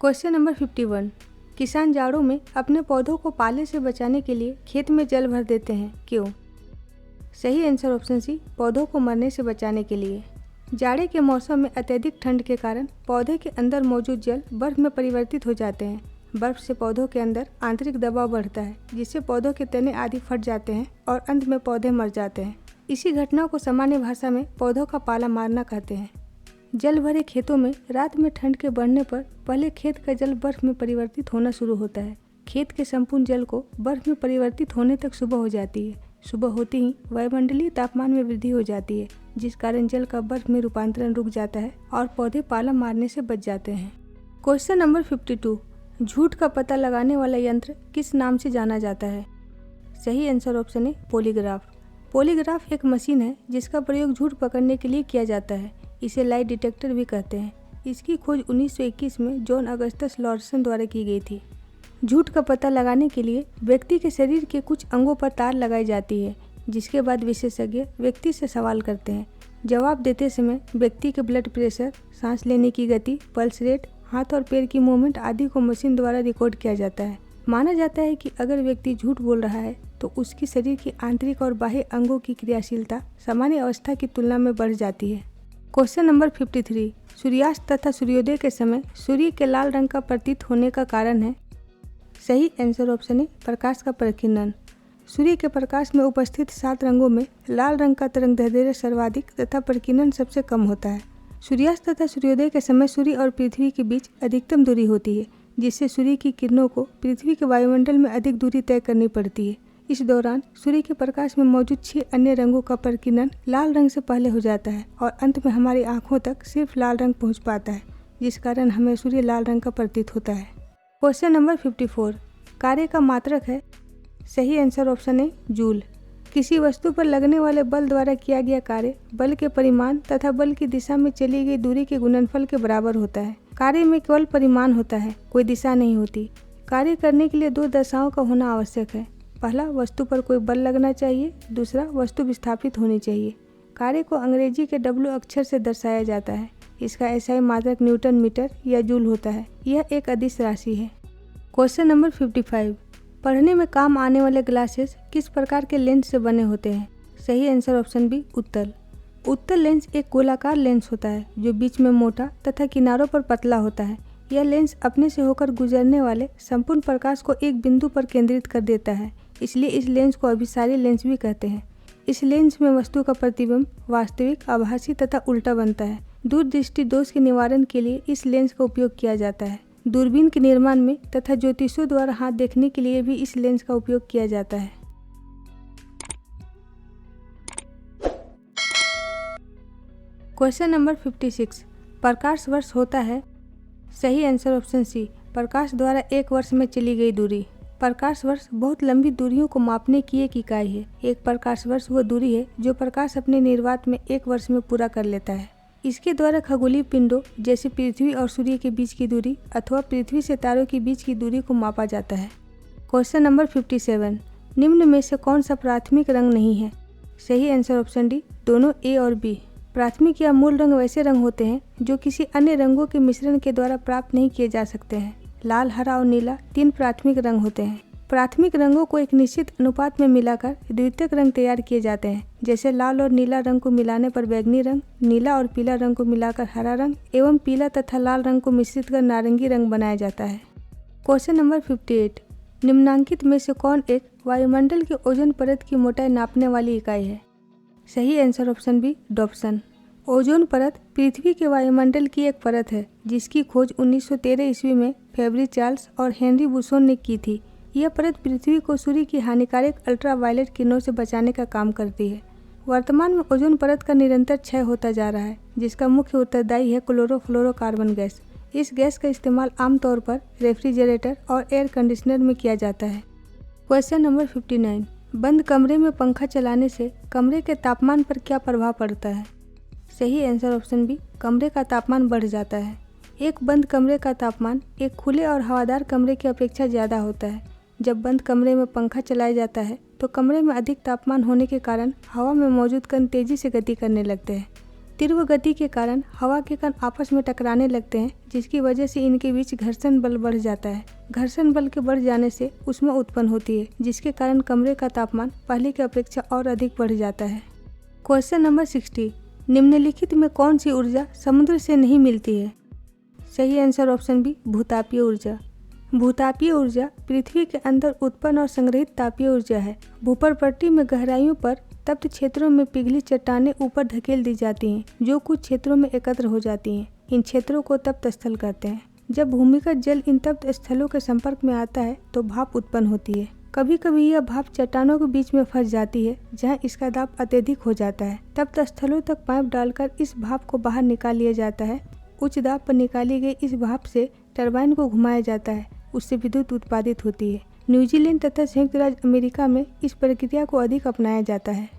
Question number 51। किसान जाड़ों में अपने पौधों को पाले से बचाने के लिए खेत में जल भर देते हैं, क्यों? सही आंसर ऑप्शन सी, पौधों को मरने से बचाने के लिए। जाड़े के मौसम में अत्यधिक ठंड के कारण पौधे के अंदर मौजूद जल बर्फ में परिवर्तित हो जाते हैं। बर्फ से पौधों के अंदर आंतरिक दबाव बढ़ता है, जिससे पौधों के तने आदि फट जाते हैं और अंत में पौधे मर जाते हैं। इसी घटना को सामान्य भाषा में पौधों का पाला मारना कहते हैं। जल भरे खेतों में रात में ठंड के बढ़ने पर पहले खेत का जल बर्फ में परिवर्तित होना शुरू होता है। खेत के संपूर्ण जल को बर्फ में परिवर्तित होने तक सुबह हो जाती है। सुबह होते ही वायुमंडलीय तापमान में वृद्धि हो जाती है, जिस कारण जल का बर्फ में रूपांतरण रुक जाता है और पौधे पाला मारने से बच जाते हैं। Question number 52। झूठ का पता लगाने वाला यंत्र किस नाम से जाना जाता है? सही आंसर ऑप्शन है पॉलीग्राफ। पॉलीग्राफ एक मशीन है जिसका प्रयोग झूठ पकड़ने के लिए किया जाता है। इसे लाई डिटेक्टर भी कहते हैं। इसकी खोज 1921 में जॉन अगस्टस लॉर्सन द्वारा की गई थी। झूठ का पता लगाने के लिए व्यक्ति के शरीर के कुछ अंगों पर तार लगाई जाती है, जिसके बाद विशेषज्ञ व्यक्ति से सवाल करते हैं। जवाब देते समय व्यक्ति के ब्लड प्रेशर, सांस लेने की गति, पल्स रेट, हाथ और पैर की मूवमेंट आदि को मशीन द्वारा रिकॉर्ड किया जाता है। माना जाता है कि अगर व्यक्ति झूठ बोल रहा है तो उसकी शरीर की आंतरिक और बाह्य अंगों की क्रियाशीलता सामान्य अवस्था की तुलना में बढ़ जाती है। Question number 53। सूर्यास्त तथा सूर्योदय के समय सूर्य के लाल रंग का प्रतीत होने का कारण है? सही आंसर ऑप्शन है प्रकाश का प्रकीर्णन। सूर्य के प्रकाश में उपस्थित 7 रंगों में लाल रंग का तरंगदैर्ध्य सर्वाधिक तथा प्रकीर्णन सबसे कम होता है। सूर्यास्त तथा सूर्योदय के समय सूर्य और पृथ्वी के बीच अधिकतम दूरी होती है, जिससे सूर्य की किरणों को पृथ्वी के वायुमंडल में अधिक दूरी तय करनी पड़ती है। इस दौरान सूर्य के प्रकाश में मौजूद 6 अन्य रंगों का प्रकीर्णन लाल रंग से पहले हो जाता है और अंत में हमारी आंखों तक सिर्फ लाल रंग पहुंच पाता है, जिस कारण हमें सूर्य लाल रंग का प्रतीत होता है। Question number 54। कार्य का मात्रक है? सही आंसर ऑप्शन है जूल। किसी वस्तु पर लगने वाले बल द्वारा किया गया कार्य बल के परिमाण तथा बल की दिशा में चली गई दूरी के गुणनफल के बराबर होता है। कार्य में केवल परिमाण होता है, कोई दिशा नहीं होती। कार्य करने के लिए 2 दशाओं का होना आवश्यक है। पहला, वस्तु पर कोई बल लगना चाहिए। दूसरा, वस्तु विस्थापित होनी चाहिए। कार्य को अंग्रेजी के W अक्षर से दर्शाया जाता है। इसका SI मात्रक न्यूटन मीटर या जूल होता है। यह एक अदिश राशि है। Question number 55। पढ़ने में काम आने वाले ग्लासेस किस प्रकार के लेंस से बने होते हैं? सही आंसर ऑप्शन बी उत्तल। उत्तल लेंस एक गोलाकार लेंस होता है जो बीच में मोटा तथा किनारों पर पतला होता है। यह लेंस अपने से होकर गुजरने वाले संपूर्ण प्रकाश को एक बिंदु पर केंद्रित कर देता है, इसलिए इस लेंस को अभिसारी लेंस भी कहते हैं। इस लेंस में वस्तु का प्रतिबिंब वास्तविक, आभासी तथा उल्टा बनता है। दूरदृष्टि दोष के निवारण के लिए इस लेंस का उपयोग किया जाता है। दूरबीन के निर्माण में तथा ज्योतिषियों द्वारा हाथ देखने के लिए भी इस लेंस का उपयोग किया जाता है। Question number 56। प्रकाश वर्ष होता है? सही आंसर ऑप्शन सी, प्रकाश द्वारा एक वर्ष में चली गई दूरी। प्रकाश वर्ष बहुत लंबी दूरियों को मापने की एक इकाई है। एक प्रकाश वर्ष वह दूरी है जो प्रकाश अपने निर्वात में एक वर्ष में पूरा कर लेता है। इसके द्वारा खगोलीय पिंडों जैसे पृथ्वी और सूर्य के बीच की दूरी अथवा पृथ्वी से तारों के बीच की दूरी को मापा जाता है। Question number 57। निम्न में से कौन सा प्राथमिक रंग नहीं है? सही आंसर ऑप्शन डी, दोनों ए और बी। प्राथमिक या मूल रंग वैसे रंग होते हैं जो किसी अन्य रंगों के मिश्रण के द्वारा प्राप्त नहीं किए जा सकते हैं। लाल, हरा और नीला 3 प्राथमिक रंग होते हैं। प्राथमिक रंगों को एक निश्चित अनुपात में मिलाकर द्वितीयक रंग तैयार किए जाते हैं, जैसे लाल और नीला रंग को मिलाने पर बैंगनी रंग, नीला और पीला रंग को मिलाकर हरा रंग एवं पीला तथा लाल रंग को मिश्रित कर नारंगी रंग बनाया जाता है। Question number 58। निम्नांकित में से कौन एक वायुमंडल की ओजोन परत की मोटाई नापने वाली इकाई है? सही answer option B, Dobson. Ozone परत पृथ्वी के वायुमंडल की एक परत है जिसकी खोज 1913 ईस्वी में फेब्री चार्ल्स और हेनरी बुसोन ने की थी। यह परत पृथ्वी को सूर्य की हानिकारक अल्ट्रावायलेट किरणों से बचाने का काम करती है। वर्तमान में ओजोन परत का निरंतर क्षय होता जा रहा है, जिसका मुख्य उत्तरदायी है क्लोरोफ्लोरोकार्बन गैस। इस गैस का इस्तेमाल आमतौर पर रेफ्रिजरेटर और एयर कंडीशनर में किया जाता है। Question number 59। बंद कमरे में पंखा चलाने से कमरे के तापमान पर क्या प्रभाव पड़ता है? सही आंसर ऑप्शन बी, कमरे का तापमान बढ़ जाता है। एक बंद कमरे का तापमान एक खुले और हवादार कमरे की अपेक्षा ज़्यादा होता है। जब बंद कमरे में पंखा चलाया जाता है तो कमरे में अधिक तापमान होने के कारण हवा में मौजूद कण तेजी से गति करने लगते हैं। तीव्र गति के कारण हवा के कण आपस में टकराने लगते हैं, जिसकी वजह से इनके बीच घर्षण बल बढ़ जाता है। घर्षण बल के बढ़ जाने से ऊष्मा उत्पन्न होती है, जिसके कारण कमरे का तापमान पहले की अपेक्षा और अधिक बढ़ जाता है। क्वेश्चन नंबर 60, निम्नलिखित में कौन सी ऊर्जा समुद्र से नहीं मिलती है? सही आंसर ऑप्शन बी, भूतापीय ऊर्जा। भूतापीय ऊर्जा पृथ्वी के अंदर उत्पन्न और संग्रहित तापीय ऊर्जा है। भूपर्पट्टी में गहराइयों पर तप्त क्षेत्रों में पिघली चट्टानें ऊपर धकेल दी जाती हैं, जो कुछ क्षेत्रों में एकत्र हो जाती हैं। इन क्षेत्रों को तप्त स्थल कहते हैं। जब भूमिगत जल इन तप्त स्थलों के संपर्क में आता है तो भाप उत्पन्न होती है। कभी कभी यह भाप चट्टानों के बीच में फंस जाती है, जहाँ इसका दाब अत्यधिक हो जाता है। तप्त स्थलों तक पाइप डालकर इस भाप को बाहर निकाल लिया जाता है। उच्च दाब पर निकाली गई इस भाप से टरबाइन को घुमाया जाता है, उससे विद्युत उत्पादित होती है। न्यूजीलैंड तथा संयुक्त राज्य अमेरिका में इस प्रक्रिया को अधिक अपनाया जाता है।